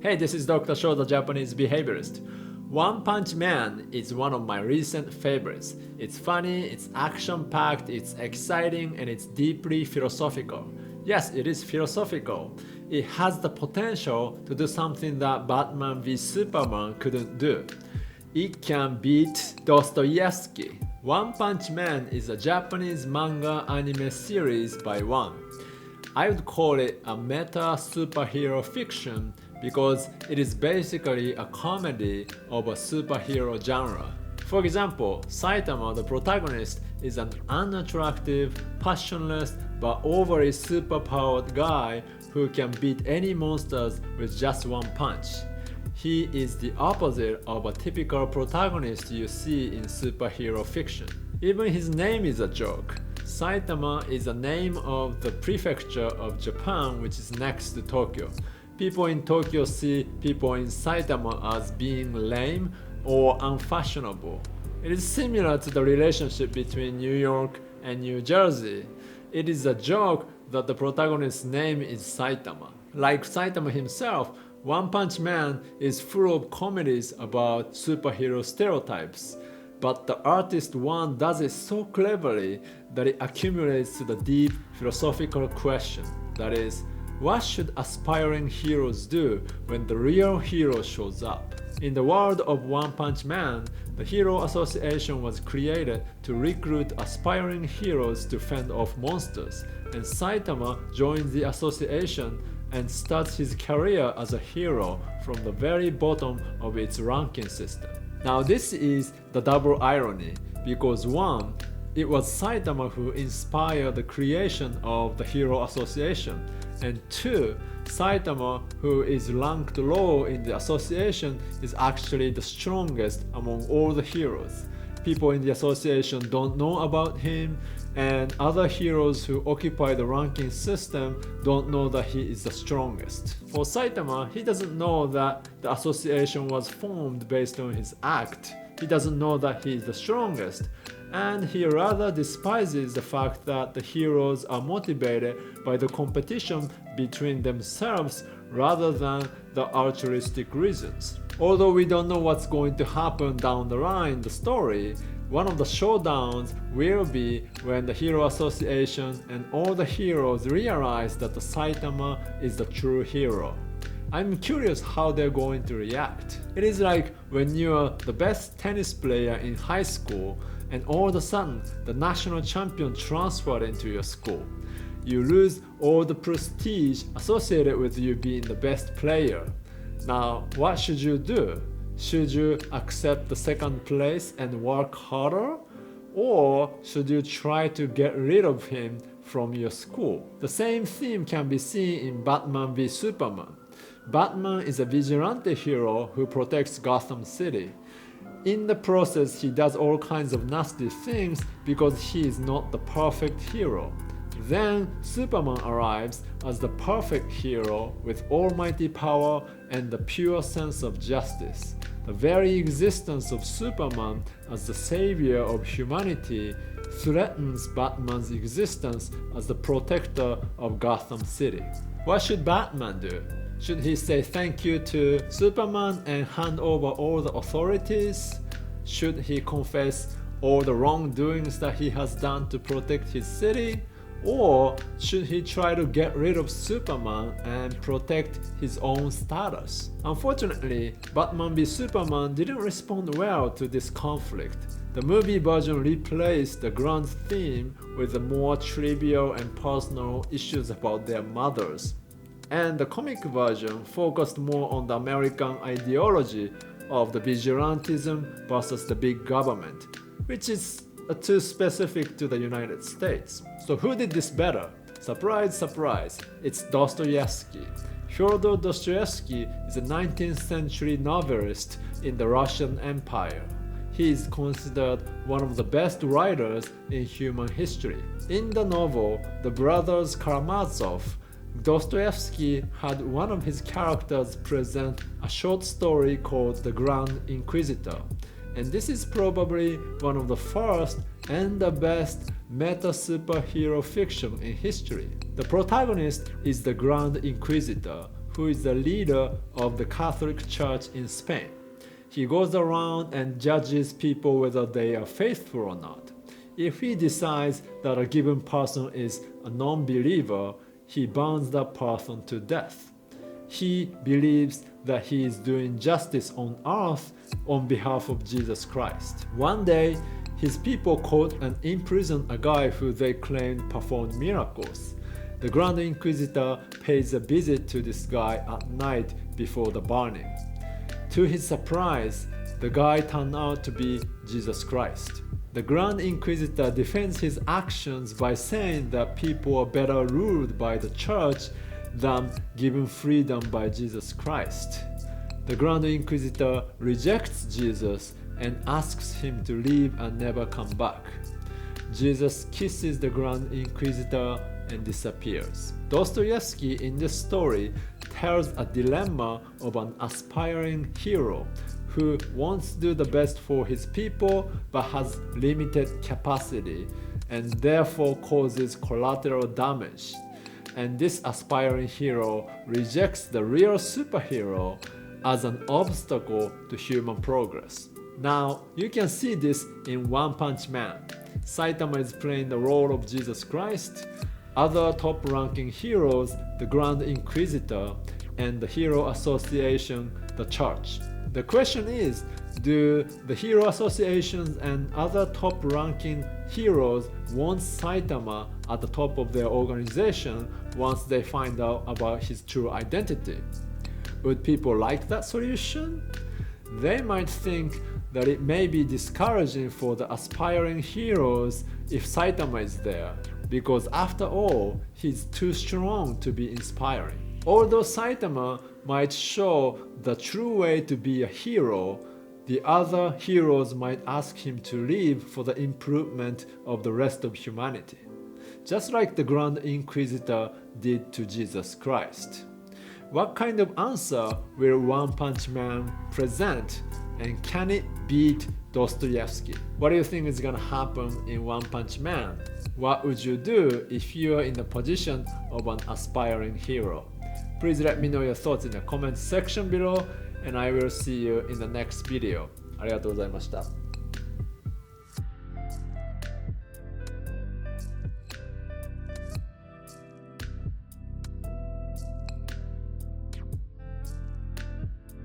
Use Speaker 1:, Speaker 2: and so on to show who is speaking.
Speaker 1: Hey, this is Dr. Sho, the Japanese behaviorist. One Punch Man is one of my recent favorites. It's funny, it's action-packed, it's exciting, and it's deeply philosophical. Yes, it is philosophical. It has the potential to do something that Batman v Superman couldn't do. It can beat Dostoevsky. One Punch Man is a Japanese manga anime series by One. I would call it a meta superhero fiction because it is basically a comedy of a superhero genre. For example, Saitama, the protagonist, is an unattractive, passionless, but overly superpowered guy who can beat any monsters with just one punch. He is the opposite of a typical protagonist you see in superhero fiction. Even his name is a joke. Saitama is the name of the prefecture of Japan, which is next to Tokyo. People in Tokyo see people in Saitama as being lame or unfashionable. It is similar to the relationship between New York and New Jersey. It is a joke that the protagonist's name is Saitama. Like Saitama himself, One Punch Man is full of comedies about superhero stereotypes. But the artist One does it so cleverly that it accumulates to the deep philosophical question. That is, what should aspiring heroes do when the real hero shows up? In the world of One Punch Man, the Hero Association was created to recruit aspiring heroes to fend off monsters, and Saitama joins the association and starts his career as a hero from the very bottom of its ranking system. Now this is the double irony, because one, it was Saitama who inspired the creation of the Hero Association, and two, Saitama, who is ranked low in the association, is actually the strongest among all the heroes. People in the association don't know about him, and other heroes who occupy the ranking system don't know that he is the strongest. For Saitama, he doesn't know that the association was formed based on his act. He doesn't know that he is the strongest, and he rather despises the fact that the heroes are motivated by the competition between themselves rather than the altruistic reasons. Although we don't know what's going to happen down the line in the story, one of the showdowns will be when the Hero Association and all the heroes realize that the Saitama is the true hero. I'm curious how they're going to react. It is like when you're the best tennis player in high school and all of a sudden the national champion transferred into your school. You lose all the prestige associated with you being the best player. Now, what should you do? Should you accept the second place and work harder? Or should you try to get rid of him from your school? The same theme can be seen in Batman v Superman. Batman is a vigilante hero who protects Gotham City. In the process, he does all kinds of nasty things because he is not the perfect hero. Then Superman arrives as the perfect hero with almighty power and the pure sense of justice. The very existence of Superman as the savior of humanity threatens Batman's existence as the protector of Gotham City. What should Batman do? Should he say thank you to Superman and hand over all the authorities? Should he confess all the wrongdoings that he has done to protect his city? Or should he try to get rid of Superman and protect his own status? Unfortunately, Batman v Superman didn't respond well to this conflict. The movie version replaced the grand theme with the more trivial and personal issues about their mothers. And the comic version focused more on the American ideology of the vigilantism versus the big government, which is too specific to the United States. So who did this better? Surprise, surprise, it's Dostoevsky. Fyodor Dostoevsky is a 19th century novelist in the Russian Empire. He is considered one of the best writers in human history. In the novel The Brothers Karamazov, Dostoevsky had one of his characters present a short story called The Grand Inquisitor. And this is probably one of the first and the best meta superhero fiction in history. The protagonist is the Grand Inquisitor, who is the leader of the Catholic Church in Spain. He goes around and judges people whether they are faithful or not. If he decides that a given person is a non-believer, he burns that person to death. He believes that he is doing justice on earth on behalf of Jesus Christ. One day, his people caught and imprisoned a guy who they claimed performed miracles. The Grand Inquisitor pays a visit to this guy at night before the burning. To his surprise, the guy turned out to be Jesus Christ. The Grand Inquisitor defends his actions by saying that people are better ruled by the church than given freedom by Jesus Christ. The Grand Inquisitor rejects Jesus and asks him to leave and never come back. Jesus kisses the Grand Inquisitor and disappears. Dostoevsky in this story tells a dilemma of an aspiring hero who wants to do the best for his people but has limited capacity and therefore causes collateral damage. And this aspiring hero rejects the real superhero as an obstacle to human progress. Now, you can see this in One Punch Man. Saitama is playing the role of Jesus Christ, other top-ranking heroes, the Grand Inquisitor, and the Hero Association, the Church. The question is, do the Hero Associations and other top-ranking heroes want Saitama at the top of their organization once they find out about his true identity? Would people like that solution? They might think that it may be discouraging for the aspiring heroes if Saitama is there, because after all, he's too strong to be inspiring. Although Saitama might show the true way to be a hero, the other heroes might ask him to leave for the improvement of the rest of humanity, just like the Grand Inquisitor did to Jesus Christ. What kind of answer will One Punch Man present, and can it beat Dostoevsky? What do you think is gonna happen in One Punch Man? What would you do if you are in the position of an aspiring hero? Please let me know your thoughts in the comment section below, and I will see you in the next video. ありがとうございました。